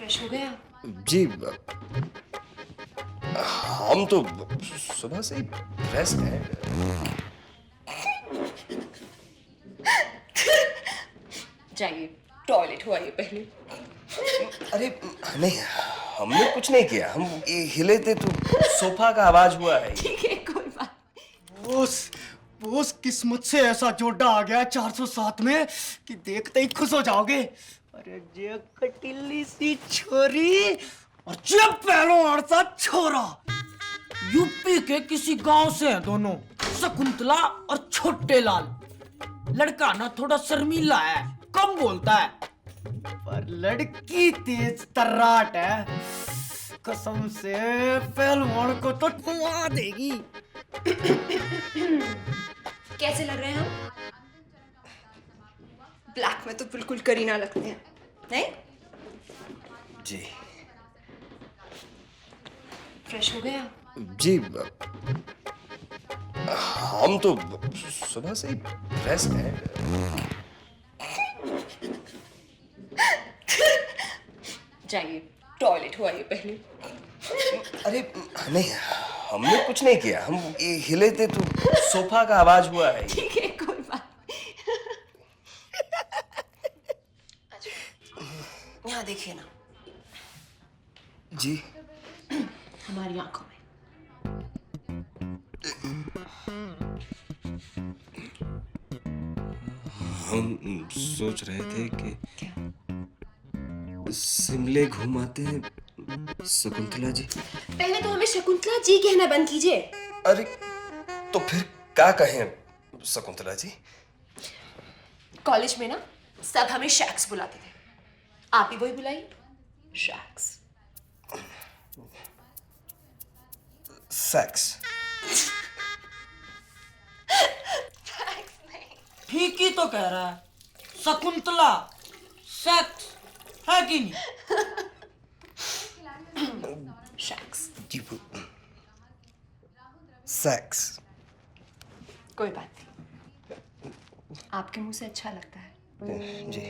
Fresh हो गया? जी हम तो सुबह से ही फ्रेश हैं। जाइए टॉयलेट हो आइए पहले। अरे नहीं, हमने कुछ नहीं किया, हम ये हिले थे तो सोफा का आवाज हुआ है। ठीक है कोई बात। बोस बोस किस्मत से ऐसा जोड़ा आ गया 407 में कि देखते ही खुश हो जाओगे। अरे जे कटिली सी छोरी और जे पहलवान सा छोरा, यूपी के किसी गांव से हैं दोनों, शकुंतला और छोटे लाल। लड़का ना थोड़ा शर्मीला है, कम बोलता है, पर लड़की तेज तर्राट है। कसम से पहलवान को तो घुमा देगी। कैसे लग रहे हैं हम? ब्लैक में तो बिल्कुल करीना लगते हैं, नहीं? जी फ्रेश हो गया? जी हम तो सुबह से ही फ्रेश हैं। जाइए टॉयलेट हो आइए पहले। अरे नहीं, हमने कुछ नहीं किया, हम ये हिले थे तो सोफा का आवाज हुआ है। ठीक है कोई बात। अच्छा यहाँ देखिए ना, जी हमारी आंखों में। हम सोच रहे थे कि क्या? शिमले घुमाते हैं शकुंतला जी। पहले तो हमें शकुंतला जी कहना बंद कीजिए। अरे तो फिर क्या कहें शकुंतला जी? कॉलेज में ना सब हमें शैक्स बुलाते थे, आप ही वही बुलाइए, शैक्स। सेक्स। ठीक ही तो कह रहा है, शकुंतला सेक्स है कि नहीं? शैक्स। जी सेक्स। कोई बात नहीं, आपके मुंह से अच्छा लगता है। जी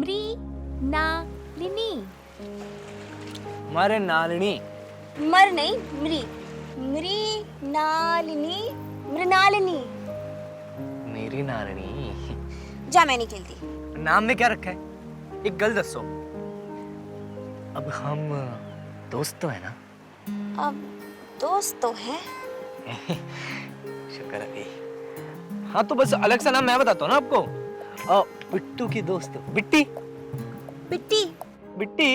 मृणालिनी। मरे नालिनी। मर नहीं, मृणालिनी। मृणालिनी। मेरी नालिनी। जा, मैं नहीं खेलती। नाम में क्या रखा है? एक गल दसो। अब हम दोस्त तो है ना? अब दोस्त तो है। शुक्र है। हाँ तो बस अलग सा नाम मैं बताता हूँ ना आपको। बिट्टू की दोस्त बिट्टी। बिट्टी। बिट्टी।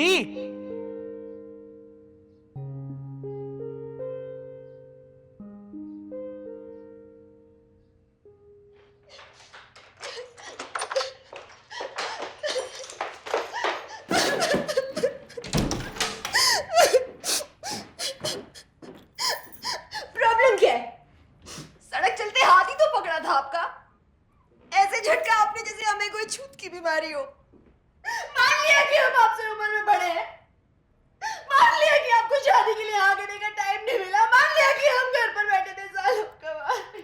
प्रॉब्लम क्या है? सड़क चलते हाथ ही तो पकड़ा था आपका। ऐसे झटका आपने जैसे हमें कोई छूत की बीमारी हो। मान लिया कि हम आपसे उम्र में बड़े हैं, मान लिया कि आपको शादी के लिए आगे देने का टाइम नहीं मिला, मान लिया कि हम घर पर बैठे थे सालों कमाने।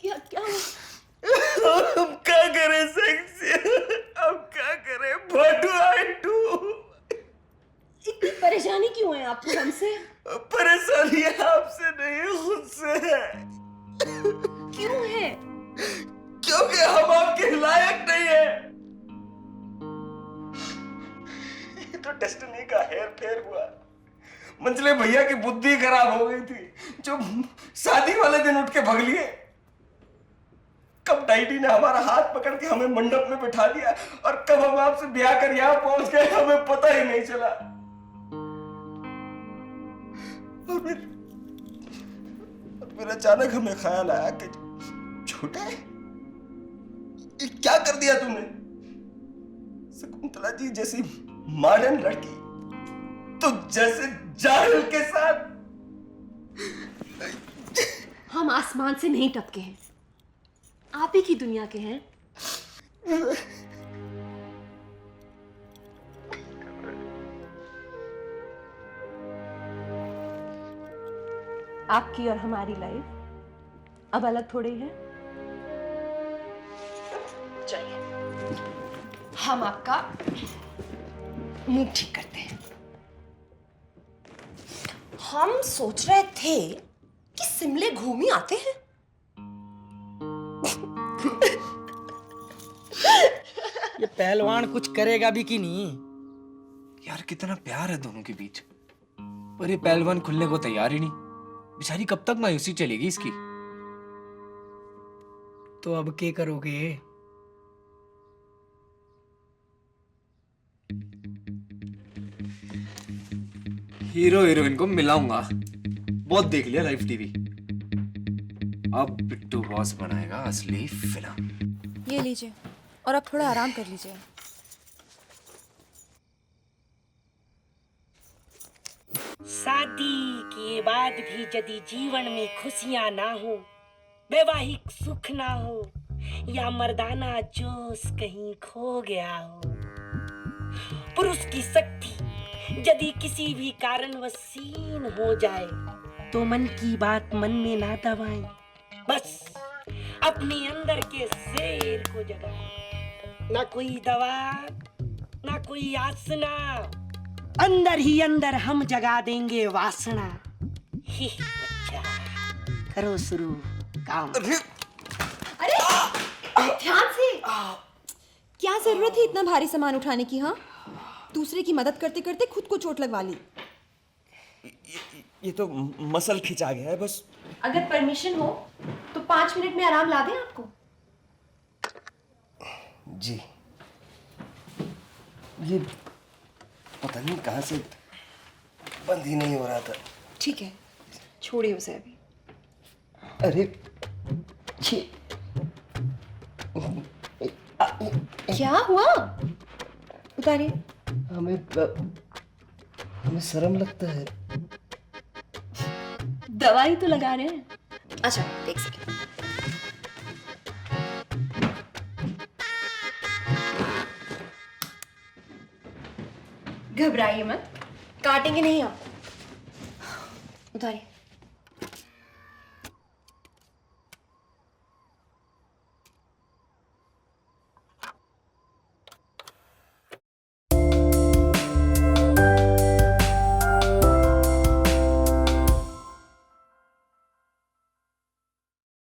क्या क्या हम क्या करें सेक्स? हम क्या करें? What do I do? इतनी परेशानी क्यों है आपको हमसे? परेशानी आपसे नहीं, खुद से है। क्यों है? क्योंकि हम आपके लायक नहीं है। ये तो डेस्टिनी का हेर फेर हुआ। मंझले भैया की बुद्धि खराब हो गई थी, जो शादी वाले दिन उठ के भग लिए। कब डाइडी ने हमारा हाथ पकड़ के हमें मंडप में बिठा दिया और कब हम आपसे ब्याह कर यहाँ पहुंच गए, हमें पता ही नहीं चला। और फिर अचानक हमें ख्याल आया कि छोटा है, ये क्या कर दिया तूने? शकुंतला जी जैसी मॉडर्न लड़की तो जैसे जाहिल के साथ। हम आसमान से नहीं टपके हैं, आप ही की दुनिया के हैं। आपकी और हमारी लाइफ अब अलग थोड़ी है। चलिए हम आपका मुंह ठीक करते हैं। हम सोच रहे थे कि शिमले घूमी आते हैं। ये पहलवान कुछ करेगा भी कि नहीं? यार कितना प्यार है दोनों के बीच, पर ये पहलवान खुलने को तैयार ही नहीं। बेचारी कब तक मायूसी चलेगी इसकी। तो अब क्या करोगे? हीरो हीरोइन को मिलाऊंगा। बहुत देख लिया लाइव टीवी, अब बिट्टू बॉस बनाएगा असली फिल्म। ये लीजिए और अब थोड़ा आराम कर लीजिए। शादी के बाद भी यदि जीवन में खुशियां ना हो, वैवाहिक सुख ना हो, या मर्दाना जोश कहीं खो गया हो, पुरुष की शक्ति यदि किसी भी कारणवश क्षीण हो जाए, तो मन की बात मन में ना दबाएं, बस अपने अंदर के शेर को जगाएं। ना कोई दवा, ना कोई आसना, अंदर ही अंदर हम जगा देंगे वासना। ही बच्चा, करो शुरू काम। अरे ध्यान से। क्या जरूरत है इतना भारी सामान उठाने की? हाँ, दूसरे की मदद करते करते खुद को चोट लगवा ली। ये तो मसल खिंचा गया है बस। अगर परमिशन हो तो 5 मिनट में आराम ला दें आपको। जी, ये पता नहीं कहाँ से बंद ही नहीं हो रहा था। ठीक है, छोड़िए उसे अभी। अरे क्या हुआ? उतारिए। हमें शर्म लगता है। दवाई तो लगा रहे हैं। अच्छा, देख सके। घबराइए मत, काटेंगे नहीं आपको। उतारिए।